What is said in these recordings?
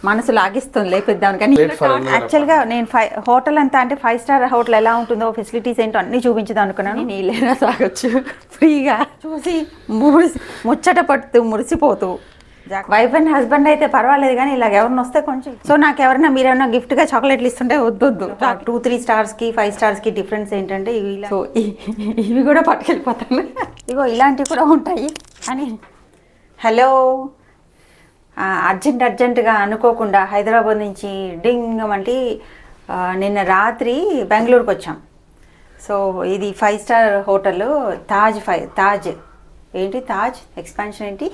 మనసు లాగిస్తుంది లేపిద్దాం కానీ యాక్చువల్గా నేను హోటల్ అంతా అంటే 5 స్టార్ హోటల్ ఎలా ఉంటుందో ఫెసిలిటీస్ ఏంటో అన్నీ చూపించదాం అనుకున్నాను. నీళ్ళైనా తాగొచ్చు ఫ్రీగా చూసి ముచ్చట పడుతూ మురిసిపోతూ. వైఫ్ అండ్ హస్బెండ్ అయితే పర్వాలేదు కానీ ఇలాగ ఎవరిని వస్తే కొంచెం. సో నాకు ఎవరైనా మీరేమన్నా గిఫ్ట్గా చాక్లెట్లు ఇస్తుంటే వద్దు 2-3 స్టార్స్కి 5 స్టార్స్కి డిఫరెన్స్ ఏంటంటే సో ఇవి కూడా పట్టుకెళ్ళిపోతాను. ఇగో ఇలాంటివి కూడా ఉంటాయి అని. హలో, అర్జెంటుగా అనుకోకుండా హైదరాబాద్ నుంచి డింగ్ అంటే నిన్న రాత్రి బెంగళూరుకి వచ్చాం. సో ఇది 5 స్టార్ హోటల్ తాజ్ ఏంటి తాజ్ ఎక్స్పాన్షన్ ఏంటి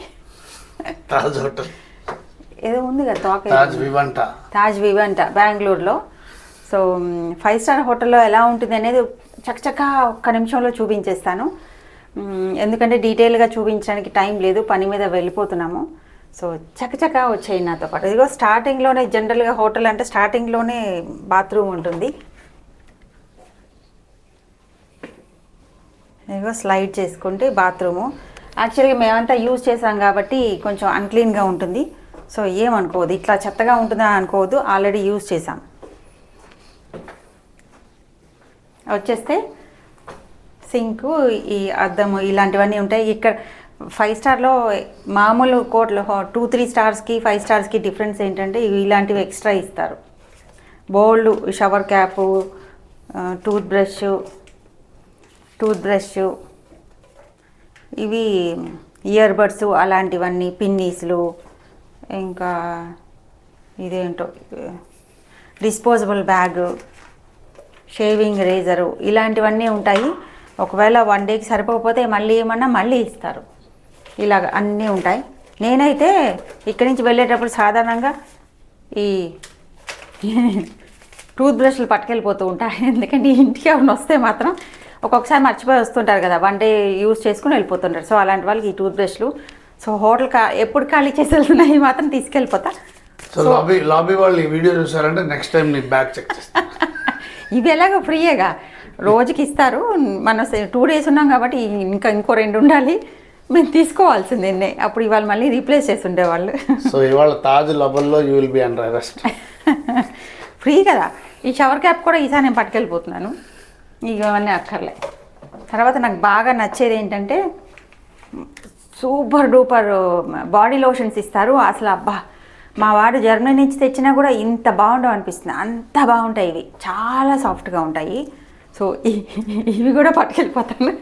తాజ్ హోటల్ ఏదో ఉంది కదా తాజ్ వివంట బెంగళూరులో. సో 5 స్టార్ హోటల్లో ఎలా ఉంటుంది అనేది చకచకా ఒక్క నిమిషంలో చూపించేస్తాను. ఎందుకంటే డీటెయిల్గా చూపించడానికి టైం లేదు, పని మీద వెళ్ళిపోతున్నాము. సో చకచకా వచ్చాయి నాతో పాటు. ఇదిగో స్టార్టింగ్లోనే జనరల్గా హోటల్ అంటే స్టార్టింగ్లోనే బాత్రూమ్ ఉంటుంది. ఇదిగో స్లైడ్ చేసుకుంటే బాత్రూము. యాక్చువల్గా మేమంతా యూజ్ చేసాం కాబట్టి కొంచెం అన్క్లీన్గా ఉంటుంది. సో ఏమనుకోవద్దు, ఇట్లా చెత్తగా ఉంటుందని అనుకోవద్దు, ఆల్రెడీ యూజ్ చేసాం. వచ్చేస్తే సింకు, ఈ అద్దము ఇలాంటివన్నీ ఉంటాయి. ఇక్కడ 5 స్టార్లో మామూలు కోట్లు 2-3 స్టార్స్కి 5 స్టార్స్కి డిఫరెన్స్ ఏంటంటే ఇలాంటివి ఎక్స్ట్రా ఇస్తారు. Bowl, shower cap, tooth brush, ఇవి ఇయర్ బడ్స్ అలాంటివన్నీ, పిన్నీస్లు, ఇంకా ఇదేంటో డిస్పోజబుల్ బ్యాగ్, షేవింగ్ రేజరు ఇలాంటివన్నీ ఉంటాయి. ఒకవేళ 1 డేకి సరిపోకపోతే మళ్ళీ మళ్ళీ ఇస్తారు. ఇలాగ అన్నీ ఉంటాయి. నేనైతే ఇక్కడి నుంచి వెళ్ళేటప్పుడు సాధారణంగా ఈ టూత్ బ్రష్లు పట్టుకెళ్ళిపోతూ ఉంటాయి. ఎందుకంటే ఇంటికి ఎవరిని వస్తే మాత్రం ఒక్కొక్కసారి మర్చిపోయి వస్తుంటారు కదా, 1 డే యూజ్ చేసుకుని వెళ్ళిపోతుంటారు. సో అలాంటి వాళ్ళకి ఈ టూత్ బ్రష్లు. సో హోటల్ ఎప్పుడు ఖాళీ చేసి వెళ్తున్నాయి మాత్రం తీసుకెళ్ళిపోతా. సో లాబీ వాళ్ళు ఈ వీడియో చూసారంటే నెక్స్ట్ టైం నీ బ్యాగ్ చెక్ చేస్తా. ఇవి ఎలాగో ఫ్రీయేగా రోజుకి ఇస్తారు. మనం 2 డేస్ ఉన్నాం కాబట్టి ఇంకా ఇంకో 2 ఉండాలి, మేము తీసుకోవాల్సిందే. అప్పుడు ఇవాళ మళ్ళీ రీప్లేస్ చేసి ఉండేవాళ్ళు. సో ఇవాళ తాజ్ లబల్లో you will be under arrest. Free కదా. ఈ షవర్ క్యాప్ కూడా ఈసారి నేను పట్టుకెళ్ళిపోతున్నాను. ఇవన్నీ అక్కర్లే. తర్వాత నాకు బాగా నచ్చేది ఏంటంటే సూపర్ డూపర్ బాడీ లోషన్స్ ఇస్తారు. అసలు అబ్బా, మా వాడు జర్మనీ నుంచి తెచ్చినా కూడా ఇంత బాగుండవు అనిపిస్తుంది. అంత బాగుంటాయి ఇవి, చాలా సాఫ్ట్గా ఉంటాయి. సో ఇవి కూడా పట్టుకెళ్ళిపోతాను.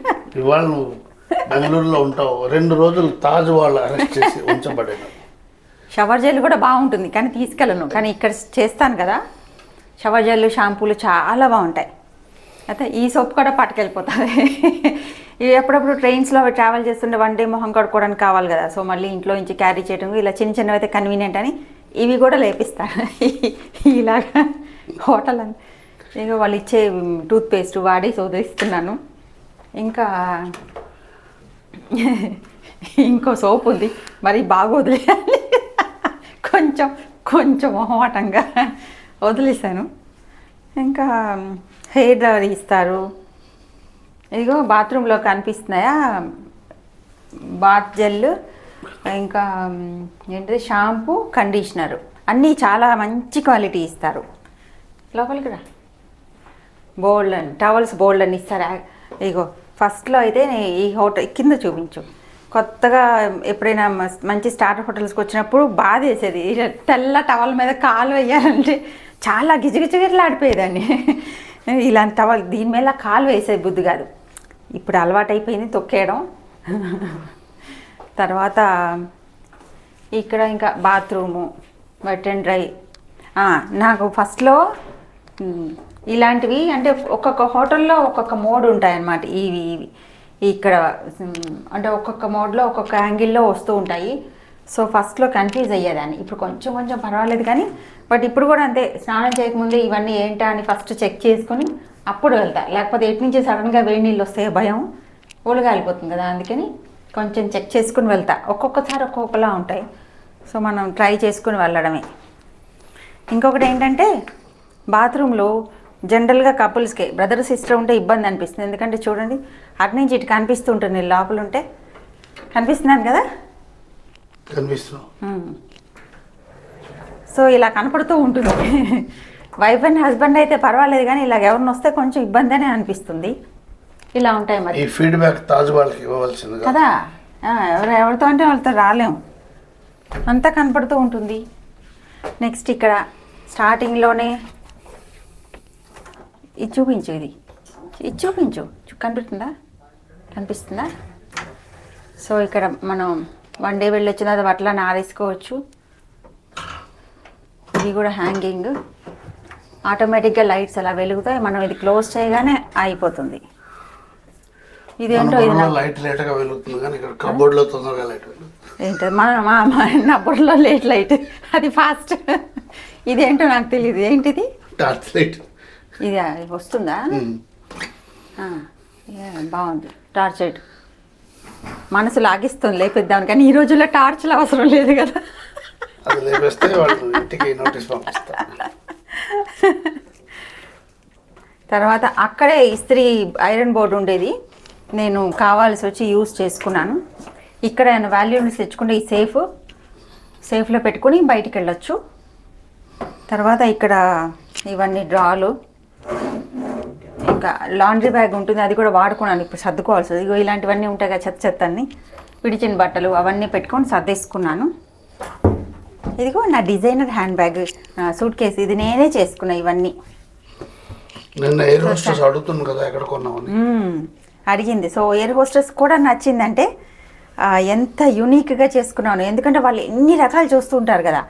ఇవాళ నువ్వు బెంగళూరులో ఉంటావు, 2 రోజులు తాజ్ వాళ్ళు అరెస్ట్ చేసి ఉంచబడేది. షవర్ జెల్ కూడా బాగుంటుంది కానీ తీసుకెళ్ళను. కానీ ఇక్కడ చేస్తాను కదా, షవర్ జెల్ షాంపూలు చాలా బాగుంటాయి. అయితే ఈ సోప్ కూడా పట్టుకెళ్ళిపోతుంది. ఇవి ఎప్పుడప్పుడు ట్రైన్స్లో ట్రావెల్ చేస్తుంటే 1 డే మొహం కడుక్కోవడానికి కావాలి కదా. సో మళ్ళీ ఇంట్లో నుంచి క్యారీ చేయడం ఇలా చిన్నవి అయితే కన్వీనియంట్ అని ఇవి కూడా లేపిస్తాను. ఇలాగా హోటల్ అని ఇక వాళ్ళు ఇచ్చే టూత్పేస్ట్ వాడి సోదరిస్తున్నాను. ఇంకా ఇంకో సోప్ ఉంది, మరి బాగా వదిలేయాలి. కొంచెం మొహమాటంగా వదిలేసాను. ఇంకా హెయిర్ డ్రైయర్ ఇస్తారు. ఇదిగో బాత్రూంలో కనిపిస్తున్నాయా, బాత్ జెల్, ఇంకా ఏంటిది షాంపూ, కండిషనరు అన్నీ చాలా మంచి క్వాలిటీ ఇస్తారు. లోపలికి రా. బోల్డ్ అని టవల్స్ బోల్డ్ అని ఇస్తారు. ఇగో ఫస్ట్లో అయితే ఈ హోటల్ కింద చూపించు. కొత్తగా ఎప్పుడైనా మంచి స్టార్ హోటల్స్కి వచ్చినప్పుడు బాధ వేసేది, తెల్ల టవల్ మీద కాలు వేయాలంటే చాలా గిజగిజగిలాడిపోయేదాన్ని. ఇలాంటి టవల్ దీని మీద కాలు వేసేది బుద్ధి కాదు. ఇప్పుడు అలవాటైపోయింది తొక్కేయడం. తర్వాత ఇక్కడ ఇంకా బాత్రూము, వెట్ అండ్ డ్రై. నాకు ఫస్ట్లో ఇలాంటివి అంటే ఒక్కొక్క హోటల్లో ఒక్కొక్క మోడ్ ఉంటాయన్నమాట. ఇవి ఇక్కడ అంటే ఒక్కొక్క మోడ్లో ఒక్కొక్క యాంగిల్లో వస్తూ ఉంటాయి. సో ఫస్ట్లో కన్ఫ్యూజ్ అయ్యేదాన్ని. ఇప్పుడు కొంచెం పర్వాలేదు కానీ, బట్ ఇప్పుడు కూడా అంతే. స్నానం చేయకముందే ఇవన్నీ ఏంటా అని ఫస్ట్ చెక్ చేసుకొని అప్పుడు వెళ్తా. లేకపోతే ఎటు నుంచి సడన్గా వేడి నీళ్ళు వస్తే భయం, ఒళ్ళుగాలిపోతుంది కదా. అందుకని కొంచెం చెక్ చేసుకుని వెళ్తా. ఒక్కొక్కసారి ఒక్కొక్కలా ఉంటాయి. సో మనం ట్రై చేసుకుని వెళ్ళడమే. ఇంకొకటి ఏంటంటే బాత్రూంలో జనరల్గా కపుల్స్కి బ్రదర్ సిస్టర్ ఉంటే ఇబ్బంది అనిపిస్తుంది. ఎందుకంటే చూడండి, అటు నుంచి ఇటు కనిపిస్తూ ఉంటుంది. నేను లోపల ఉంటే కనిపిస్తున్నాను కదా. సో ఇలా కనపడుతూ ఉంటుంది. వైఫ్ అండ్ హస్బెండ్ అయితే పర్వాలేదు, కానీ ఇలాగ ఎవరిని వస్తే కొంచెం ఇబ్బంది అనే అనిపిస్తుంది. ఇలా ఉంటాయి మరి. ఈ ఫీడ్బ్యాక్ తాజ్ వాళ్ళకి ఇవ్వవలసింది కదా. ఎవరితో అంటే వాళ్ళతో రాలేము, అంతా కనపడుతూ ఉంటుంది. నెక్స్ట్ ఇక్కడ స్టార్టింగ్లోనే ఇది చూపించు, ఇది చూపించు, కనిపిస్తుందా? సో ఇక్కడ మనం వన్ డే వెళ్ళొచ్చిన తర్వాత బట్టలను ఆరేసుకోవచ్చు. ఇది కూడా హ్యాంగింగ్, ఆటోమేటిక్గా లైట్స్ అలా వెలుగుతాయి. మనం ఇది క్లోజ్ చేయగానే అయిపోతుంది. ఇదేంటో ఇది లైట్ లేట్గా వెలుగుతుంది, కానీ ఇక్కడ కబోర్డ్లో తొందరగా లైట్ వెలుగుతుంది. ఏంటో నా బుర్రలో లైట్ అది ఫాస్ట్. ఇదేంటో నాకు తెలియదు. ఏంటిది? Torch light. ఇది వస్తుందా? బాగుంది. టార్చ్ లైట్ మనసు లాగిస్తుంది లేపిద్దామని, కానీ ఈ రోజుల్లో టార్చ్లు అవసరం లేదు కదా. అది లేపేస్తే వాళ్ళు ఇంటికి నోటీస్ పంపిస్తారు. తర్వాత అక్కడే ఇస్త్రీ ఐరన్ బోర్డు ఉండేది, నేను కావాల్సి వచ్చి యూజ్ చేసుకున్నాను. ఇక్కడ నేను వాల్యూమ్స్ తెచ్చుకుంటే ఈ సేఫ్లో పెట్టుకుని బయటికి వెళ్ళొచ్చు. తర్వాత ఇక్కడ ఇవన్నీ డ్రాలు, ఇంకా లాండ్రీ బ్యాగ్ ఉంటుంది, అది కూడా వాడుకున్నాను. ఇప్పుడు సర్దుకోవాల్సి, ఇగో ఇలాంటివన్నీ ఉంటాయి కదా, చెత్త అన్ని విడిచిన బట్టలు అవన్నీ పెట్టుకొని సర్దేసుకున్నాను. ఇదిగో నా designer hand bag, suit case, ఇది నేనే చేసుకున్నా. ఇవన్నీ నిన్న ఎయిర్ హోస్టెస్ అడుగుతుంది కదా ఎక్కడ కొన్నామని అడిగింది. సో ఎయిర్ హోస్టెస్ కూడా నచ్చిందంటే ఎంత యూనిక్గా చేసుకున్నాను. ఎందుకంటే వాళ్ళు ఎన్ని రకాలు చూస్తూ ఉంటారు కదా,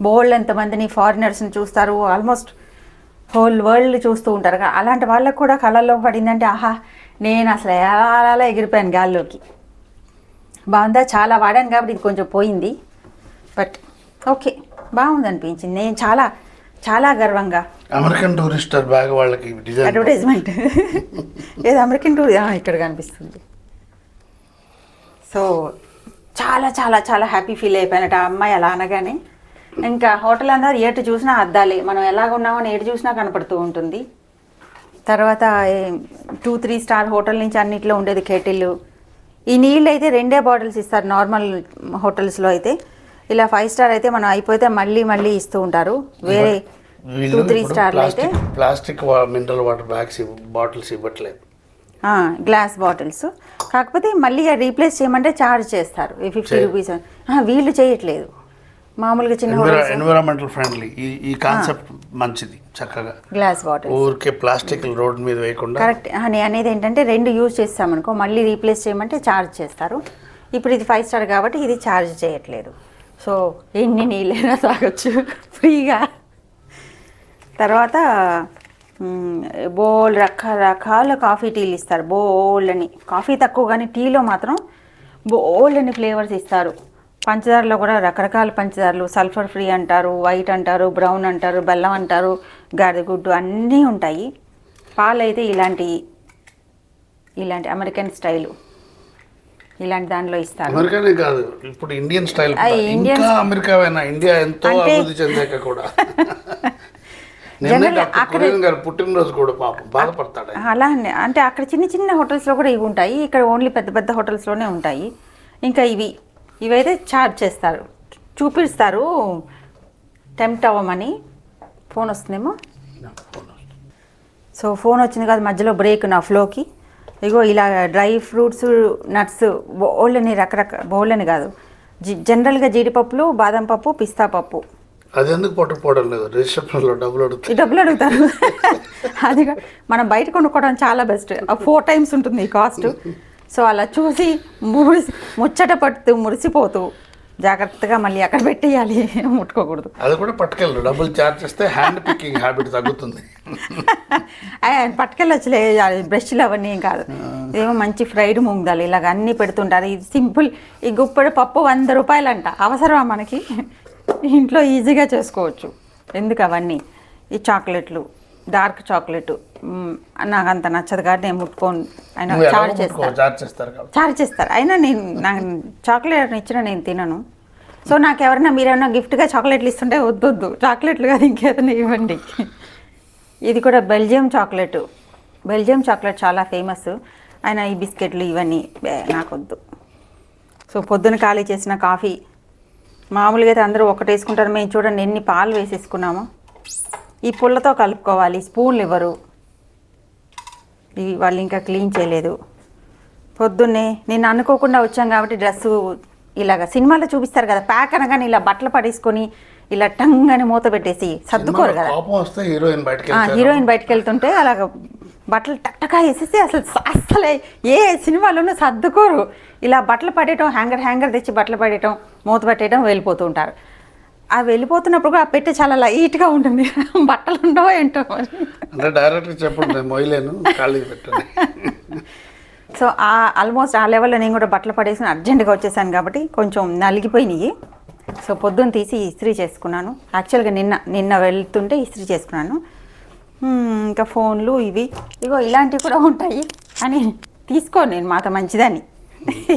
బోల్డ్ ఎంతమందిని ఫారినర్స్ని చూస్తారు, ఆల్మోస్ట్ హోల్ వరల్డ్ చూస్తూ ఉంటారు కదా. అలాంటి వాళ్ళకు కూడా కళల్లో పడిందంటే ఆహా, నేను అసలు ఎలా ఎగిరిపోయాను గాల్లోకి. బాగుందా? చాలా వాడాను కాబట్టి ఇది కొంచెం పోయింది, బట్ ఓకే, బాగుంది అనిపించింది. నేను చాలా చాలా గర్వంగా అమెరికన్ టూరిస్టర్ బ్యాగ్ వాళ్ళకి అడ్వర్టైజ్మెంట్ ఏదో అమెరికన్ టూర్ ఇక్కడ కనిపిస్తుంది. సో చాలా చాలా చాలా హ్యాపీ ఫీల్ అయిపోయినట్టు ఆ అమ్మాయి అలా అనగానే. ఇంకా హోటల్ అందరూ ఏటు చూసినా అద్దాలి, మనం ఎలాగ ఉన్నామని ఏటు చూసినా కనపడుతూ ఉంటుంది. తర్వాత 2-3 స్టార్ హోటల్ నుంచి అన్నిట్లో ఉండేది కెటిల్. ఈ నీళ్ళు అయితే 2 బాటిల్స్ ఇస్తారు నార్మల్ హోటల్స్లో అయితే. ఇలా 5 స్టార్ అయితే మనం అయిపోతే మళ్ళీ ఇస్తూ ఉంటారు. వేరే 2-3 స్టార్లు అయితే plastic mineral water bags bottles ఇవ్వట్లేదు, గ్లాస్ బాటిల్స్. కాకపోతే మళ్ళీ రీప్లేస్ చేయమంటే ఛార్జ్ చేస్తారు 50 రూపీస్. వీళ్ళు చేయట్లేదు, మామూలుగా చిన్న ఎన్విరాన్మెంటల్ ఫ్రెండ్లీ. ఈ కాన్సెప్ట్ మంచిది, చక్కగా గ్లాస్ బాటిల్ ఊరికే ప్లాస్టిక్ రోడ్ మీద వేయకుండా. కరెక్ట్. అనేది ఏంటంటే 2 యూజ్ చేస్తామనుకో మళ్ళీ రీప్లేస్ చేయమంటే ఛార్జ్ చేస్తారు. ఇప్పుడు ఇది 5 స్టార్ కాబట్టి ఇది ఛార్జ్ చేయట్లేదు. సో ఎన్ని నీళ్ళైనా తాగొచ్చు ఫ్రీగా. తర్వాత బోల్ రకరకాల కాఫీ టీలు ఇస్తారు, బోల్ అని. కాఫీ తక్కువ కానీ టీలో మాత్రం బోల్ అని ఫ్లేవర్స్ ఇస్తారు. పంచదారలో కూడా రకరకాల పంచదారలు, సల్ఫర్ ఫ్రీ అంటారు, వైట్ అంటారు, బ్రౌన్ అంటారు, బెల్లం అంటారు, గాడిదగుడ్డు అన్నీ ఉంటాయి. పాలు అయితే ఇలాంటి అమెరికన్ స్టైలు ఇలాంటి దానిలో ఇస్తారు. అమెరికానే కాదు, ఇప్పుడు ఇండియన్ స్టైల్. ఇంకా అమెరికా ఇండియా ఎంతో అభివృద్ధి చెందాక కూడా పుట్టినరోజు కూడా పాపం బాధపడతాడు. అలా అంటే అక్కడ చిన్న చిన్న హోటల్స్లో కూడా ఇవి ఉంటాయి, ఇక్కడ ఓన్లీ పెద్ద పెద్ద హోటల్స్లోనే ఉంటాయి. ఇంకా ఇవైతే ఛార్జ్ చేస్తారు, చూపిస్తారు టెంప్ట్ అవ్వమని. ఫోన్ వస్తుందేమో. సో ఫోన్ వచ్చింది కదా మధ్యలో బ్రేక్ నా ఫ్లోకి. ఇగో ఇలా డ్రై ఫ్రూట్స్, నట్స్, బోళ్ళని బోళ్ళని కాదు, జనరల్గా జీడిపప్పులు, బాదం పప్పు, పిస్తా పప్పు. అది ఎందుకు పట్టుకోవడం లేదు, రిసెప్షన్లో డబ్బులు అడుగుతారు. అది మనం బయట కొనుక్కోవడం చాలా బెస్ట్. 4 times ఉంటుంది ఈ కాస్ట్. సో అలా చూసి ముచ్చట పడుతూ మురిసిపోతూ జాగ్రత్తగా మళ్ళీ అక్కడ పెట్టేయాలి, ముట్టుకోకూడదు. అది కూడా పట్టుకెళ్ళరు, డబ్బులు ఛార్జ్ చేస్తే హ్యాండ్ పికింగ్ హ్యాబిట్ తగ్గుతుంది. పట్టుకెళ్ళొచ్చులే, బ్రష్లు అవన్నీ ఏం కాదు. ఇదేమో మంచి ఫ్రైడ్ మూంగ్ దాల్ ఇలాగ అన్నీ పెడుతుంటారు. ఇది సింపుల్. ఈ గుప్పెడు పప్పు 100 రూపాయలంట. అవసరమా మనకి? ఇంట్లో ఈజీగా చేసుకోవచ్చు. ఎందుకు అవన్నీ? ఈ చాక్లెట్లు, డార్క్ చాక్లెట్ నాకు అంత నచ్చదు కాబట్టి నేను ముట్టుకోను. ఆయన ఛార్జ్ చేస్తారు. అయినా నాకు చాక్లెట్ ఇచ్చినా నేను తినను. సో నాకు ఎవరైనా మీరేమన్నా గిఫ్ట్గా చాక్లెట్లు ఇస్తుంటే వద్దు, చాక్లెట్లు కాదు ఇంకేదైనా ఇవ్వండి. ఇది కూడా బెల్జియం చాక్లెట్ చాలా ఫేమస్. ఆయన ఈ బిస్కెట్లు ఇవన్నీ నాకొద్దు. సో పొద్దున ఖాళీ చేసిన కాఫీ మామూలుగా అయితే అందరూ ఒకటి వేసుకుంటారు, మేము చూడండి ఎన్ని పాలు వేసేసుకున్నాము. ఈ పుల్లతో కలుపుకోవాలి, స్పూన్లు ఇవ్వరు. ఇవి వాళ్ళు ఇంకా క్లీన్ చేయలేదు. పొద్దున్నే నేను అనుకోకుండా వచ్చాం కాబట్టి డ్రెస్సు ఇలాగ సినిమాలో చూపిస్తారు కదా, ప్యాక్ అనగానే ఇలా బట్టలు పడేసుకొని ఇలా టంగ్ అని మూత పెట్టేసి సర్దుకోరు కదా. హీరోయిన్ బయటకు వెళ్తుంటే అలాగ బట్టలు టక్టకా వేసేసి అసలే ఏ సినిమాలోనూ సర్దుకోరు. ఇలా బట్టలు పడేయటం, హ్యాంగర్ తెచ్చి బట్టలు పడేయటం, మూత పెట్టేయడం, వెళ్ళిపోతూ ఉంటారు. ఆ వెళ్ళిపోతున్నప్పుడు కూడా ఆ పెట్టె చాలా లైట్గా ఉంటుంది, బట్టలు ఉండవో ఏంటో. సో ఆల్మోస్ట్ ఆ లెవెల్లో నేను కూడా బట్టలు పడేసి అర్జెంటుగా వచ్చేసాను కాబట్టి కొంచెం నలిగిపోయినాయి. సో పొద్దున్న తీసి ఇస్త్రీ చేసుకున్నాను. యాక్చువల్గా నిన్న వెళ్తుంటే ఇస్త్రీ చేసుకున్నాను. ఇంకా ఫోన్లు ఇగో ఇలాంటివి కూడా ఉంటాయి అని తీసుకోను నేను, మాత మంచిదని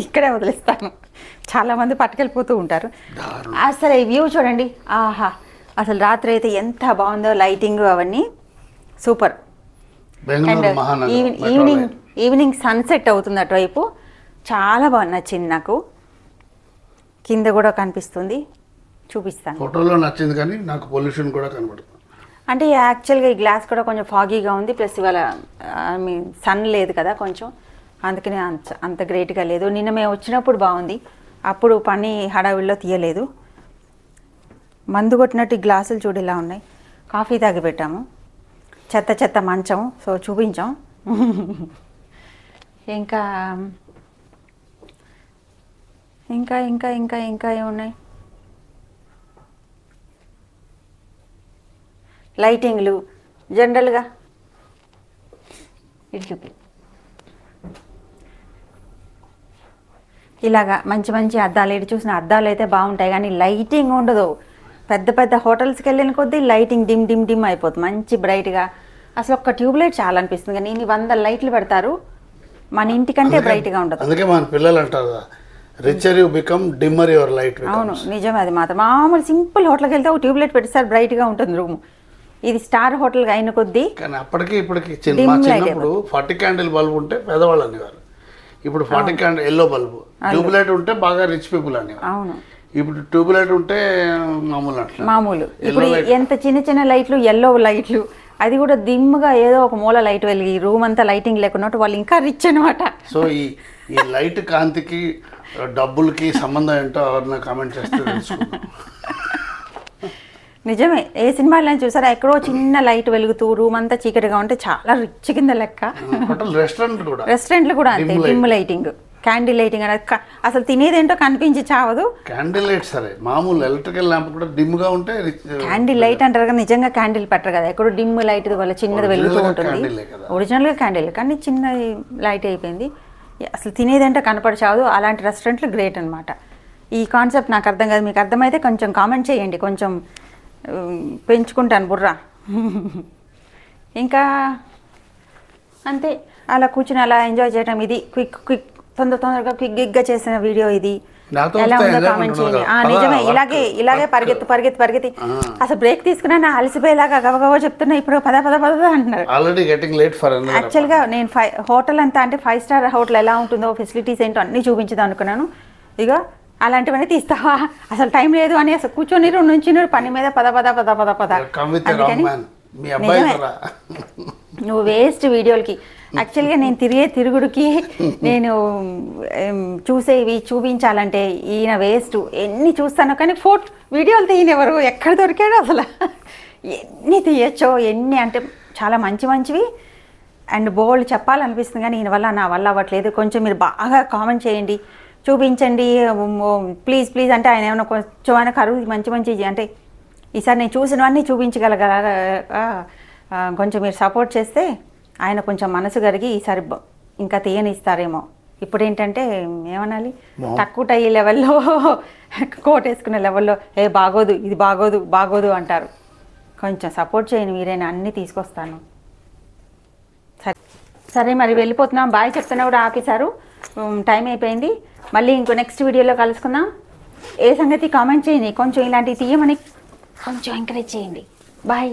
ఇక్కడే వదిలేస్తాను. చాలామంది పట్టుకెళ్ళిపోతూ ఉంటారు. అసలు ఈ వ్యూ చూడండి, ఆహా అసలు రాత్రి అయితే ఎంత బాగుందో, లైటింగ్ అవన్నీ సూపర్. అండ్ ఈవినింగ్ సన్సెట్ అవుతుంది అటువైపు, చాలా బాగా నచ్చింది నాకు. కింద కూడా కనిపిస్తుంది, చూపిస్తాను. ఫోటోలో నచ్చింది కానీ నాకు పొల్యూషన్ కూడా కనబడుతుంది. అంటే యాక్చువల్గా ఈ గ్లాస్ కూడా కొంచెం ఫాగీగా ఉంది, ప్లస్ ఇవాళ సన్ లేదు కదా కొంచెం, అందుకనే అంత గ్రేట్గా లేదు. నిన్న మేము వచ్చినప్పుడు బాగుంది, అప్పుడు పని హడావిడిలో తీయలేదు. మందు కొట్టినట్టు గ్లాసులు చూడు ఇలా ఉన్నాయి. కాఫీ తాగి పెట్టాము, చెత్త మంచం, సో చూపించాం. ఇంకా ఇంకా ఇంకా ఇంకా ఇంకా ఏమున్నాయి, లైటింగ్లు జనరల్గా ఇటు చూపి ఇలాగా మంచి అద్దాలు, ఇటు చూసిన అద్దాలు అయితే బాగుంటాయి కానీ లైటింగ్ ఉండదు. పెద్ద హోటల్స్కి వెళ్ళిన కొద్దీ లైటింగ్ డిమ్ అయిపోతుంది, మంచి బ్రైట్గా. అసలు ఒక్క ట్యూబ్లైట్ చాలా అనిపిస్తుంది కానీ ఇన్ని 100 లైట్లు పెడతారు, మన ఇంటికంటే బ్రైట్గా ఉండదు. అందుకే మన పిల్లలు అంటారు richer you become dimmer your light. అవును నిజమే, అది మాత్రం మామూలు సింపుల్ హోటల్కి వెళ్తే ఒక ట్యూబ్లైట్ పెట్టేసారు, బ్రైట్గా ఉంటుంది రూమ్. ఇది స్టార్ హోటల్గా అయిన కొద్దీ కానీ అప్పటికి ఇప్పటికి చిన్నప్పుడు 40 క్యాండిల్ బల్బ్ ఉంటే పేదవాళ్ళు అనేవారు. ఇప్పుడు 40 క్యాండిల్ ఎల్లో బల్బ్, ట్యూబ్లైట్ ఉంటే బాగా రిచ్ పీపుల్ అనేవారు. అవును, ఇప్పుడు ట్యూబ్లైట్ ఉంటే మామూలు. ఇప్పుడు ఎంత చిన్న లైట్లు, ఎల్లో లైట్లు, అది కూడా దిమ్గా ఏదో ఒక మూల లైట్ వెలిగి రూమ్ అంతా లైటింగ్ లేకున్నట్టు వాళ్ళు ఇంకా రిచ్ అనమాట. సో ఈ లైట్ కాంతికి డబ్బులకి సంబంధం ఏంటో ఎవరైనా కామెంట్ చేస్తే నిజమే. ఏ సినిమాలో చూసారా, ఎక్కడో చిన్న లైట్ వెలుగుతూ రూమ్ అంతా చీకటిగా ఉంటే చాలా రిచ్ కింద లెక్క. రెస్టారెంట్లు కూడా అంతే, డిమ్ లైటింగ్, క్యాండిల్ లైటింగ్ అనేది అసలు తినేదేంటో కనిపించి చావదు. క్యాండిల్ లైట్ సరే, మామూలు ఎలక్ట్రికల్ ల్యాంప్ కూడా డిమ్ గా ఉంటే క్యాండిల్ లైట్ అంటారు కదా, నిజంగా క్యాండిల్ పెట్టరు కదా, ఎక్కడో డిమ్ లైట్ వల్ల చిన్నది వెలుగుతూ ఉంటుంది. ఒరిజినల్గా క్యాండిల్ కానీ చిన్న లైట్ అయిపోయింది, అసలు తినేదేంటో కనపడి చావదు. అలాంటి రెస్టారెంట్లు గ్రేట్ అనమాట. ఈ కాన్సెప్ట్ నాకు అర్థం కాదు, మీకు అర్థమైతే కొంచెం కామెంట్ చేయండి, కొంచెం పెంచుకుంటాను బుర్రా. ఇంకా అంతే, అలా కూర్చుని అలా ఎంజాయ్ చేయడం. ఇది తొందరగా క్విక్గా చేసిన వీడియో ఇది. ఎలా ఉందో కామెంట్ చేయండి. నిజమే, ఇలాగే పరిగెత్తి అసలు బ్రేక్ తీసుకున్నా అలసిపోయేలాగా గవగవ చెప్తున్నా. ఇప్పుడు పద అంటున్నారు. యాక్చువల్గా నేను హోటల్ అంతా అంటే 5 స్టార్ హోటల్ ఎలా ఉంటుందో, ఫెసిలిటీస్ ఏంటో అన్నీ చూపించదాం అనుకున్నాను. ఇక అలాంటివన్నీ తీస్తావా, అసలు టైం లేదు అని అసలు కూర్చొని నుంచి పని మీద పద. అందుకని నిజమే, నువ్వు వేస్ట్ వీడియోలకి. యాక్చువల్గా నేను తిరుగుడుకి నేను చూసేవి చూపించాలంటే ఈయన వేస్ట్. ఎన్ని చూస్తానో కానీ వీడియోలు తీయనివ్వరు, ఎక్కడ దొరికాడో అసలు. ఎన్ని తీయచ్చో, ఎన్ని అంటే చాలా మంచివి అండ్ బోల్డ్ చెప్పాలనిపిస్తుంది కానీ ఈయన వల్ల నా వల్ల అవ్వట్లేదు. కొంచెం మీరు బాగా కామెంట్ చేయండి, చూపించండి ప్లీజ్. అంటే ఆయన ఏమైనా కొంచెం ఆయన కరువు మంచి అంటే ఈసారి నేను చూసినవన్నీ చూపించగలగా కొంచెం మీరు సపోర్ట్ చేస్తే ఆయన కొంచెం మనసు కరిగి ఈసారి ఇంకా తీయనిస్తారేమో. ఇప్పుడు ఏంటంటే ఏమనాలి, టక్కుట ఈ లెవెల్లో కోట్ వేసుకునే లెవెల్లో బాగోదు, ఇది బాగోదు అంటారు. కొంచెం సపోర్ట్ చేయండి మీరైనా, అన్నీ తీసుకొస్తాను. సరే మరి వెళ్ళిపోతున్నాం, బాయ్ చెప్తున్నా కూడా ఆపేశారు, టైం అయిపోయింది. మళ్ళీ ఇంకో నెక్స్ట్ వీడియోలో కలుసుకుందాం. ఏ సంగతి కామెంట్ చేయండి, కొంచెం ఇలాంటివి తీయమని కొంచెం ఎంకరేజ్ చేయండి. బాయ్.